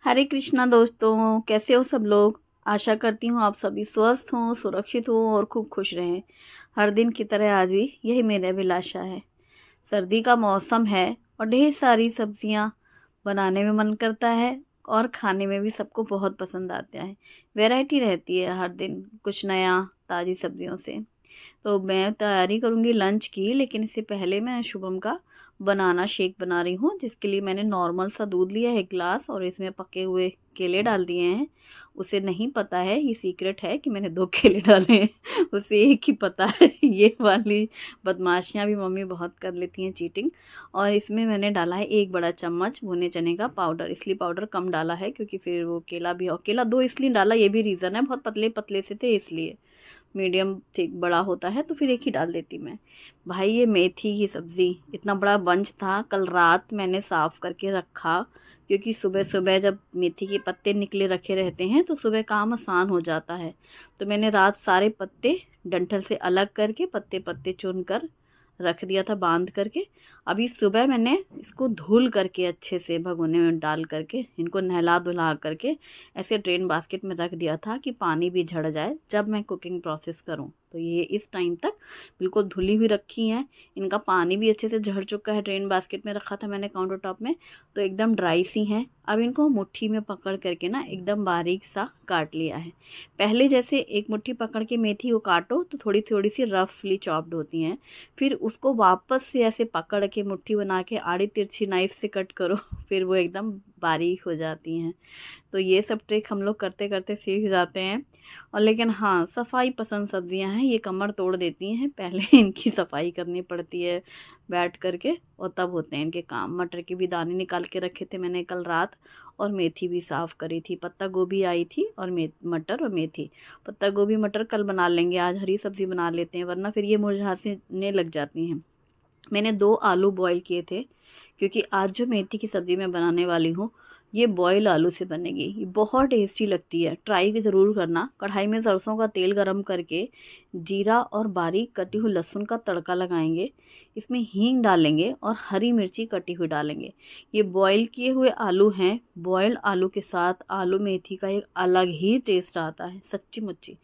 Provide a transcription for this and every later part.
हरे कृष्णा दोस्तों, कैसे हो सब लोग। आशा करती हूँ आप सभी स्वस्थ हों, सुरक्षित हों और खूब खुश रहें। हर दिन की तरह आज भी यही मेरी अभिलाषा है। सर्दी का मौसम है और ढेर सारी सब्जियाँ बनाने में मन करता है और खाने में भी सबको बहुत पसंद आता है। वैरायटी रहती है हर दिन कुछ नया ताज़ी सब्जियों से। तो मैं तैयारी करूँगी लंच की, लेकिन इससे पहले मैं शुभम का बनाना शेक बना रही हूँ, जिसके लिए मैंने नॉर्मल सा दूध लिया है 1 गिलास और इसमें पके हुए केले डाल दिए हैं। उसे नहीं पता है, ये सीक्रेट है कि मैंने 2 केले डाले हैं उसे एक ही पता है ये वाली बदमाशियाँ भी मम्मी बहुत कर लेती हैं, चीटिंग। और इसमें मैंने डाला है 1 बड़ा चम्मच भुने चने का पाउडर। इसलिए पाउडर कम डाला है क्योंकि फिर वो केला भी, और केला 2 इसलिए डाला, ये भी रीज़न है, बहुत पतले पतले से थे इसलिए। मीडियम थिक बड़ा होता है तो फिर एक ही डाल देती मैं। भाई ये मेथी की सब्ज़ी इतना बड़ा बंच था, कल रात मैंने साफ़ करके रखा, क्योंकि सुबह सुबह जब मेथी के पत्ते निकले रखे रहते हैं तो सुबह काम आसान हो जाता है। तो मैंने रात सारे पत्ते डंठल से अलग करके पत्ते पत्ते चुन कर रख दिया था बांध करके। अभी सुबह मैंने इसको धुल करके अच्छे से भगोने में डाल करके इनको नहला धुला करके ऐसे ड्रेन बास्केट में रख दिया था कि पानी भी झड़ जाए जब मैं कुकिंग प्रोसेस करूं। तो ये इस टाइम तक बिल्कुल धुली हुई रखी हैं। इनका पानी भी अच्छे से झड़ चुका है, ड्रेन बास्केट में रखा था मैंने काउंटर टॉप में, तो एकदम ड्राई सी हैं। अब इनको मुट्ठी में पकड़ करके ना एकदम बारीक सा काट लिया है। पहले जैसे एक मुट्ठी पकड़ के मेथी को काटो तो थोड़ी थोड़ी सी रफली चॉप्ड होती हैं, फिर उसको वापस से ऐसे पकड़ के मुट्ठी बना के आड़ी तिरछी नाइफ से कट करो फिर वो एकदम बारीक हो जाती हैं। तो ये सब ट्रिक हम लोग करते करते सीख जाते हैं। और लेकिन हाँ, सफाई पसंद सब्जियां हैं, ये कमर तोड़ देती हैं, पहले इनकी सफाई करनी पड़ती है बैठ करके और तब होते हैं इनके काम। मटर के भी दाने निकाल के रखे थे मैंने कल रात, और मेथी भी साफ़ करी थी। पत्ता गोभी आई थी और मटर और मेथी। पत्ता गोभी मटर कल बना लेंगे, आज हरी सब्ज़ी बना लेते हैं, वरना फिर ये मुरझाने लग जाती हैं। मैंने 2 आलू बॉईल किए थे, क्योंकि आज जो मेथी की सब्ज़ी मैं बनाने वाली हूँ ये बॉयल आलू से बनेगी। ये बहुत टेस्टी लगती है, ट्राई ज़रूर करना। कढ़ाई में सरसों का तेल गरम करके जीरा और बारीक कटी हुई लहसुन का तड़का लगाएंगे, इसमें हींग डालेंगे और हरी मिर्ची कटी हुई डालेंगे। ये बॉयल किए हुए आलू हैं। बॉयल आलू के साथ आलू मेथी का एक अलग ही टेस्ट आता है, सच्ची मुच्ची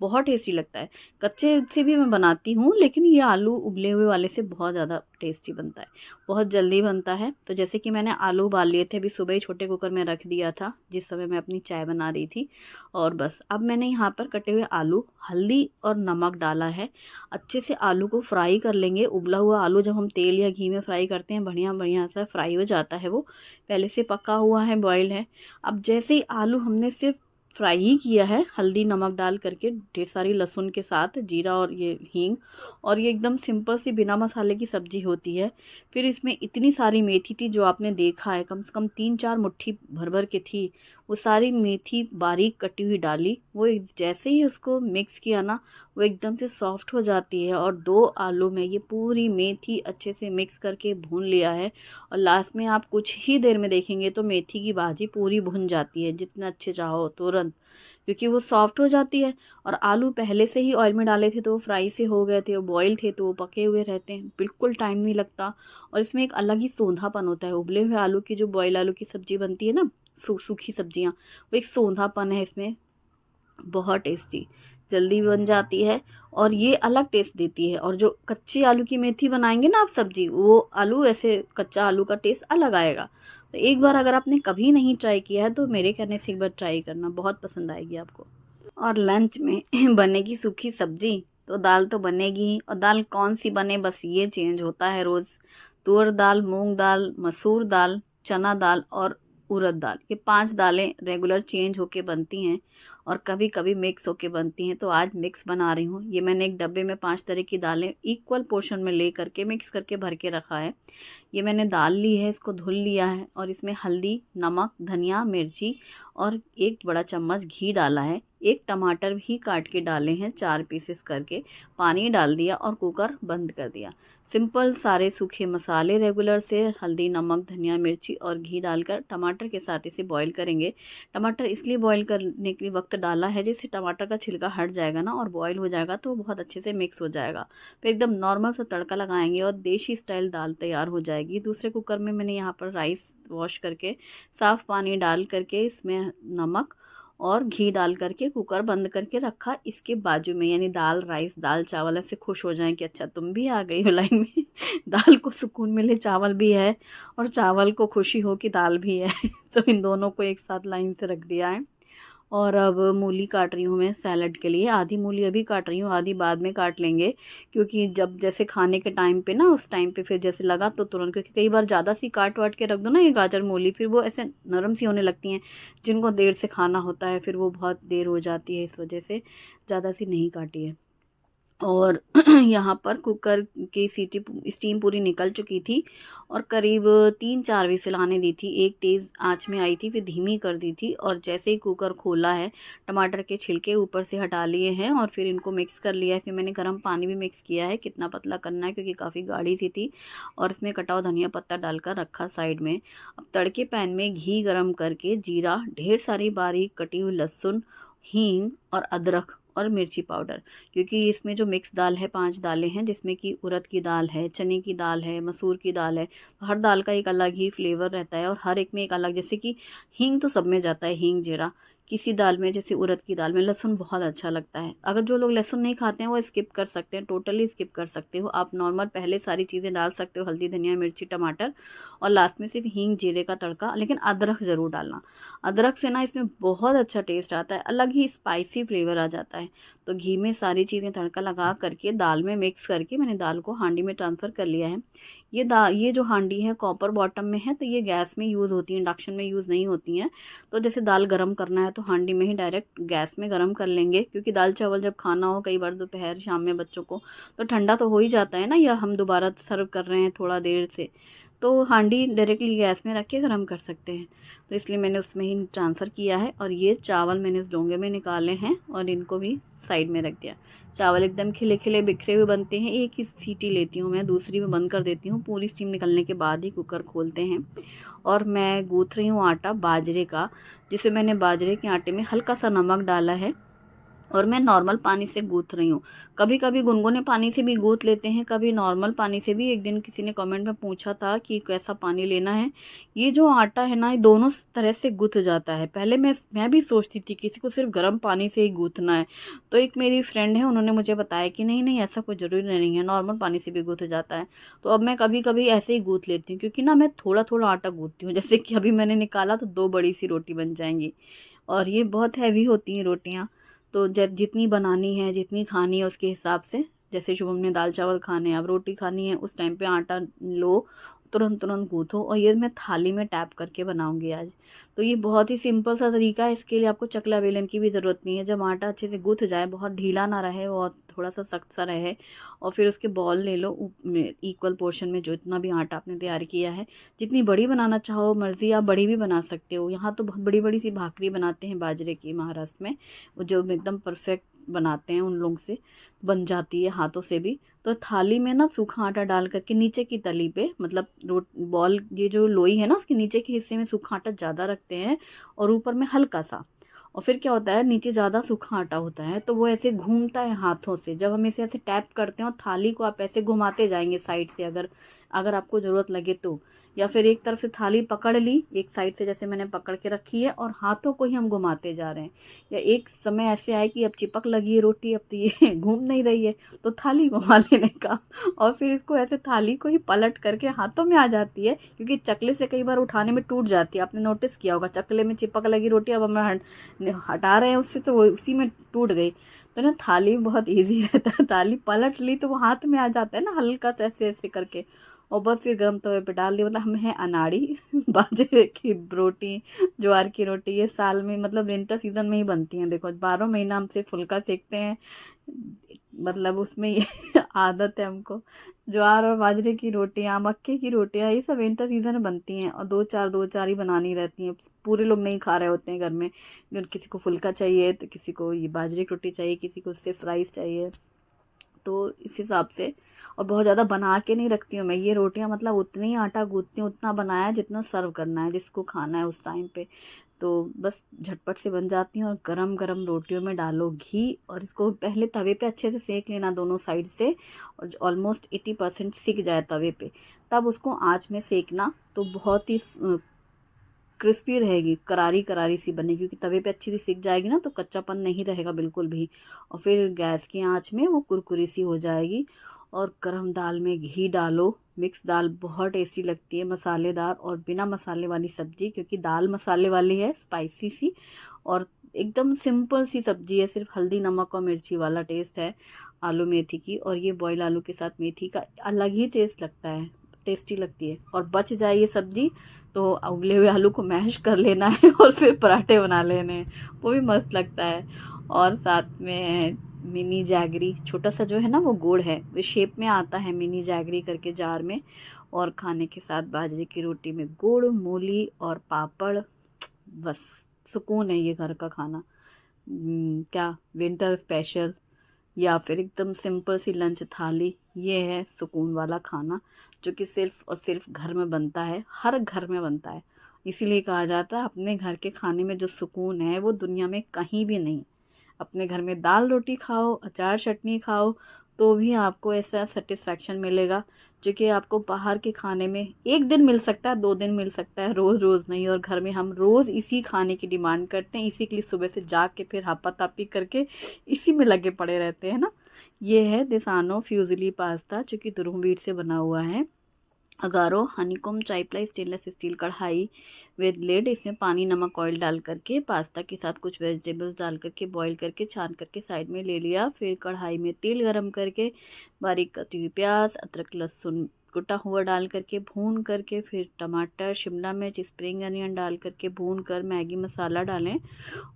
बहुत टेस्टी लगता है। कच्चे से भी मैं बनाती हूँ, लेकिन ये आलू उबले हुए वाले से बहुत ज़्यादा टेस्टी बनता है, बहुत जल्दी बनता है। तो जैसे कि मैंने आलू उबाल लिए थे, अभी सुबह ही छोटे कुकर में रख दिया था जिस समय मैं अपनी चाय बना रही थी। और बस अब मैंने यहाँ पर कटे हुए आलू, हल्दी और नमक डाला है। अच्छे से आलू को फ्राई कर लेंगे। उबला हुआ आलू जब हम तेल या घी में फ्राई करते हैं, बढ़िया बढ़िया सा फ्राई हो जाता है, वो पहले से पका हुआ है, बॉयल है। अब जैसे ही आलू हमने सिर्फ फ्राई ही किया है हल्दी नमक डाल करके, ढेर सारी लहसुन के साथ जीरा और ये हींग, और ये एकदम सिंपल सी बिना मसाले की सब्ज़ी होती है। फिर इसमें इतनी सारी मेथी थी, जो आपने देखा है कम से कम 3-4 मुट्ठी भर भर के थी। वो सारी मेथी बारीक कटी हुई डाली। वो जैसे ही उसको मिक्स किया ना, वो एकदम से सॉफ्ट हो जाती है। और 2 आलू में ये पूरी मेथी अच्छे से मिक्स करके भून लिया है। और लास्ट में आप कुछ ही देर में देखेंगे तो मेथी की भाजी पूरी भुन जाती है, जितना अच्छे चाहो तुरंत, क्योंकि वो सॉफ्ट हो जाती है। और आलू पहले से ही ऑयल में डाले थे तो वो फ्राई से हो गए थे, वो बॉयल थे तो वो पके हुए रहते हैं, बिल्कुल टाइम नहीं लगता। और इसमें एक अलग ही सोंधापन होता है। उबले हुए आलू की जो बॉयल आलू की सब्ज़ी बनती है ना, सूखी सब्जियाँ, वो एक सोंधापन है इसमें, बहुत टेस्टी, जल्दी बन जाती है और ये अलग टेस्ट देती है। और जो कच्ची आलू की मेथी बनाएंगे ना आप सब्जी, वो आलू ऐसे कच्चा आलू का टेस्ट अलग आएगा। तो एक बार अगर आपने कभी नहीं ट्राई किया है तो मेरे कहने से एक बार ट्राई करना, बहुत पसंद आएगी आपको। और लंच में बनेगी सूखी सब्जी तो दाल तो बनेगी ही, और दाल कौन सी बने बस ये चेंज होता है रोज़। तुअर दाल, मूंग दाल, मसूर दाल, चना दाल और उड़द दाल, ये 5 दालें रेगुलर चेंज होके बनती हैं और कभी कभी मिक्स होके बनती हैं। तो आज मिक्स बना रही हूँ। ये मैंने एक डब्बे में 5 तरह की दालें इक्वल पोर्शन में ले करके मिक्स करके भर के रखा है। ये मैंने दाल ली है, इसको धुल लिया है और इसमें हल्दी, नमक, धनिया, मिर्ची और 1 बड़ा चम्मच घी डाला है। 1 टमाटर भी काट के डाले हैं 4 पीसेस करके। पानी डाल दिया और कुकर बंद कर दिया। सिंपल सारे सूखे मसाले रेगुलर से हल्दी, नमक, धनिया, मिर्ची और घी डालकर टमाटर के साथ इसे बॉईल करेंगे। टमाटर इसलिए बॉईल करने के वक्त वक्त डाला है, जैसे टमाटर का छिलका हट जाएगा ना और बॉईल हो जाएगा तो बहुत अच्छे से मिक्स हो जाएगा। फिर एकदम नॉर्मल सा तड़का लगाएंगे और देसी स्टाइल दाल तैयार हो जाएगी। दूसरे कुकर में मैंने यहाँ पर राइस वॉश करके साफ़ पानी डाल करके इसमें नमक और घी डाल करके कुकर बंद करके रखा इसके बाजू में, यानी दाल राइस दाल चावल ऐसे खुश हो जाएं कि अच्छा तुम भी आ गई हो लाइन में। दाल को सुकून मिले, चावल भी है और चावल को खुशी हो कि दाल भी है। तो इन दोनों को एक साथ लाइन से रख दिया है। और अब मूली काट रही हूँ मैं सैलड के लिए। आधी मूली अभी काट रही हूँ, आधी बाद में काट लेंगे, क्योंकि जब जैसे खाने के टाइम पे ना उस टाइम पे फिर जैसे लगा तो तुरंत, क्योंकि कई बार ज़्यादा सी काट वाट के रख दो ना ये गाजर मूली, फिर वो ऐसे नरम सी होने लगती हैं। जिनको देर से खाना होता है फिर वो बहुत देर हो जाती है, इस वजह से ज़्यादा सी नहीं काटी है। और यहाँ पर कुकर की सीटी स्टीम पूरी निकल चुकी थी और करीब 3-4 विसिल आने दी थी। एक तेज़ आंच में आई थी, फिर धीमी कर दी थी और जैसे ही कुकर खोला है टमाटर के छिलके ऊपर से हटा लिए हैं और फिर इनको मिक्स कर लिया है। इसमें मैंने गर्म पानी भी मिक्स किया है, कितना पतला करना है क्योंकि काफ़ी गाढ़ी सी थी। और इसमें कटा हुआ धनिया पत्ता डालकर रखा साइड में। अब तड़के पैन में घी गर्म करके जीरा, ढेर सारी बारीक कटी हुई लहसुन, हींग और अदरक और मिर्ची पाउडर, क्योंकि इसमें जो मिक्स दाल है 5 दालें हैं, जिसमें कि उड़द की दाल है, चने की दाल है, मसूर की दाल है। हर दाल का एक अलग ही फ्लेवर रहता है और हर एक में एक अलग, जैसे कि हींग तो सब में जाता है, हींग जीरा। किसी दाल में जैसे उड़द की दाल में लहसुन बहुत अच्छा लगता है। अगर जो लोग लहसुन नहीं खाते हैं वो स्किप कर सकते हैं, टोटली स्किप कर सकते हो। आप नॉर्मल पहले सारी चीज़ें डाल सकते हो, हल्दी धनिया मिर्ची टमाटर, और लास्ट में सिर्फ हींग जीरे का तड़का। लेकिन अदरक ज़रूर डालना, अदरक से ना इसमें बहुत अच्छा टेस्ट आता है, अलग ही स्पाइसी फ्लेवर आ जाता है। तो घी में सारी चीज़ें तड़का लगा करके दाल में मिक्स करके मैंने दाल को हांडी में ट्रांसफ़र कर लिया है। ये जो हांडी है कॉपर बॉटम में है, तो ये गैस में यूज़ होती है, इंडक्शन में यूज़ नहीं होती हैं। तो जैसे दाल गरम करना है तो हांडी में ही डायरेक्ट गैस में गरम कर लेंगे, क्योंकि दाल चावल जब खाना हो कई बार दोपहर शाम में बच्चों को, तो ठंडा तो हो ही जाता है ना, या हम दोबारा सर्व कर रहे हैं थोड़ा देर से, तो हांडी डायरेक्टली गैस में रख के गरम कर सकते हैं। तो इसलिए मैंने उसमें ही ट्रांसफ़र किया है। और ये चावल मैंने इस डोंगे में निकाले हैं और इनको भी साइड में रख दिया। चावल एकदम खिले खिले बिखरे हुए बनते हैं। एक ही सीटी लेती हूँ मैं, दूसरी में बंद कर देती हूँ। पूरी स्टीम निकलने के बाद ही कुकर खोलते हैं। और मैं गूँथ रही हूँ आटा बाजरे का, जिसमें मैंने बाजरे के आटे में हल्का सा नमक डाला है और मैं नॉर्मल पानी से गूँथ रही हूँ। कभी कभी गुनगुने पानी से भी गूँथ लेते हैं, कभी नॉर्मल पानी से भी। एक दिन किसी ने कमेंट में पूछा था कि कैसा पानी लेना है। ये जो आटा है ना, ये दोनों तरह से गूँथ जाता है। पहले मैं भी सोचती थी किसी को सिर्फ गर्म पानी से ही गूँथना है, तो एक मेरी फ्रेंड है, उन्होंने मुझे बताया कि नहीं नहीं, ऐसा कोई ज़रूरी नहीं है, नॉर्मल पानी से भी गूँथ जाता है। तो अब मैं कभी कभी ऐसे ही गूँथ लेती हूँ, क्योंकि ना मैं थोड़ा थोड़ा आटा गूँथती हूँ। जैसे कि अभी मैंने निकाला तो 2 बड़ी सी रोटी बन जाएंगी, और ये बहुत हैवी होती हैं रोटियाँ। तो जितनी बनानी है जितनी खानी है उसके हिसाब से, जैसे शुभम ने दाल चावल खाने हैं, अब रोटी खानी है, उस टाइम पे आटा लो, तुरंत तुरंत गूँथो। और ये मैं थाली में टैप करके बनाऊंगी आज। तो ये बहुत ही सिंपल सा तरीका है, इसके लिए आपको चकला बेलन की भी ज़रूरत नहीं है। जब आटा अच्छे से गूँथ जाए, बहुत ढीला ना रहे और थोड़ा सा सख्त सा रहे, और फिर उसके बॉल ले लो इक्वल पोर्शन में, जो इतना भी आटा आपने तैयार किया है। जितनी बड़ी बनाना चाहो मर्ज़ी, आप बड़ी भी बना सकते हो। यहाँ तो बहुत बड़ी बड़ी सी भाकरी बनाते हैं बाजरे की महाराष्ट्र में, वो जो एकदम परफेक्ट बनाते हैं, उन लोगों से बन जाती है हाथों से भी। तो थाली में ना सूखा आटा डाल करके नीचे की तली पे, मतलब रोट बॉल, ये जो लोई है ना उसके नीचे के हिस्से में सूखा आटा ज़्यादा रखते हैं और ऊपर में हल्का सा। और फिर क्या होता है, नीचे ज़्यादा सूखा आटा होता है तो वो ऐसे घूमता है हाथों से। जब हम इसे ऐसे टैप करते हैं और थाली को आप ऐसे घुमाते जाएंगे साइड से, अगर अगर आपको ज़रूरत लगे तो, या फिर एक तरफ से थाली पकड़ ली एक साइड से, जैसे मैंने पकड़ के रखी है, और हाथों को ही हम घुमाते जा रहे हैं। या एक समय ऐसे आए कि अब चिपक लगी है रोटी, अब तो ये घूम नहीं रही है, तो थाली घुमा लेने का। और फिर इसको ऐसे थाली को ही पलट करके हाथों में आ जाती है, क्योंकि चकले से कई बार उठाने में टूट जाती है। आपने नोटिस किया होगा, चकले में चिपक लगी रोटी, अब हम हटा रहे हैं उससे तो वो उसी में टूट गई। तो ना थाली में बहुत ईजी रहता है, थाली पलट ली तो वो हाथ में आ जाता है ना, हल्का तो ऐसे ऐसे करके, और बस फिर गर्म तवे पे डाल दिया। मतलब हम हैं अनाड़ी। बाजरे की रोटी, ज्वार की रोटी, ये साल में मतलब विंटर सीजन में ही बनती हैं। देखो 12 महीना हम सिर्फ फुल्का सेकते हैं, मतलब उसमें ये आदत है हमको। ज्वार और बाजरे की रोटियाँ, मक्के की रोटियाँ, ये सब विंटर सीजन में बनती हैं, और दो चार ही बनानी रहती हैं। पूरे लोग नहीं खा रहे होते हैं घर में, किसी को फुल्का चाहिए तो किसी को ये बाजरे की रोटी चाहिए, किसी को सिर्फ राइस चाहिए। तो इस हिसाब से। और बहुत ज़्यादा बना के नहीं रखती हूँ मैं ये रोटियाँ, मतलब उतनी ही आटा गूँथती हूँ, उतना बनाया जितना सर्व करना है, जिसको खाना है उस टाइम पे। तो बस झटपट से बन जाती हैं। और गरम गरम रोटियों में डालो घी और इसको पहले तवे पे अच्छे से सेक लेना दोनों साइड से, और ऑलमोस्ट 80% सिक जाए तवे पे, तब उसको आँच में सेकना। तो बहुत ही क्रिस्पी रहेगी, करारी करारी सी बनेगी, क्योंकि तवे पे अच्छी सी सिक जाएगी ना, तो कच्चापन नहीं रहेगा बिल्कुल भी। और फिर गैस की आंच में वो कुरकुरी सी हो जाएगी। और गरम दाल में घी डालो, मिक्स दाल बहुत टेस्टी लगती है, मसालेदार और बिना मसाले वाली सब्जी, क्योंकि दाल मसाले वाली है, स्पाइसी सी। और एकदम सिंपल सी सब्जी है, सिर्फ हल्दी नमक और मिर्ची वाला टेस्ट है आलू मेथी की। और ये बॉयल आलू के साथ मेथी का अलग ही टेस्ट लगता है, टेस्टी लगती है। और बच जाए ये सब्जी तो उबले हुए आलू को मैश कर लेना है और फिर पराठे बना लेने हैं, वो भी मस्त लगता है। और साथ में मिनी जैगरी, छोटा सा जो है ना वो गुड़ है, वो शेप में आता है मिनी जैगरी करके जार में। और खाने के साथ बाजरे की रोटी में गुड़, मूली और पापड़, बस सुकून है ये घर का खाना। क्या विंटर स्पेशल या फिर एकदम सिंपल सी लंच थाली, ये है सुकून वाला खाना, जो कि सिर्फ और सिर्फ घर में बनता है, हर घर में बनता है। इसीलिए कहा जाता है अपने घर के खाने में जो सुकून है वो दुनिया में कहीं भी नहीं। अपने घर में दाल रोटी खाओ, अचार चटनी खाओ, तो भी आपको ऐसा सेटिस्फैक्शन मिलेगा, जो कि आपको बाहर के खाने में एक दिन मिल सकता है, 2 दिन मिल सकता है, रोज़ रोज़ नहीं। और घर में हम रोज़ इसी खाने की डिमांड करते हैं, इसी के लिए सुबह से जाग के फिर हापा-तापी करके इसी में लगे पड़े रहते हैं ना। ये है दिसानो फ्यूज़ली पास्ता, जो कि दुरूम वीट से बना हुआ है। अगारो हनीकॉम चाइप्लाई स्टेनलेस स्टील कढ़ाई विद लिड, इसमें पानी नमक ऑयल डाल करके पास्ता के साथ कुछ वेजिटेबल्स डाल करके बॉईल करके छान करके साइड में ले लिया। फिर कढ़ाई में तेल गरम करके बारीक कटी हुई प्याज, अदरक लहसुन कुटा हुआ डाल करके भून करके, फिर टमाटर, शिमला मिर्च, स्प्रिंग अनियन डाल करके भून कर मैगी मसाला डालें।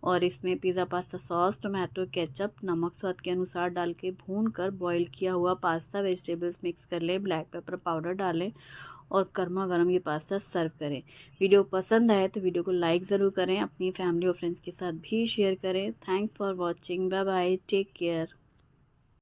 और इसमें pizza pasta sauce, tomato ketchup, नमक स्वाद के अनुसार डाल के भून कर बॉईल किया हुआ पास्ता वेजिटेबल्स मिक्स कर लें, ब्लैक पेपर पाउडर डालें और गर्मा गर्म ये पास्ता सर्व करें। वीडियो पसंद आए तो वीडियो को लाइक ज़रूर करें, अपनी फैमिली और फ्रेंड्स के साथ भी शेयर करें। Thanks for watching, bye bye, take care.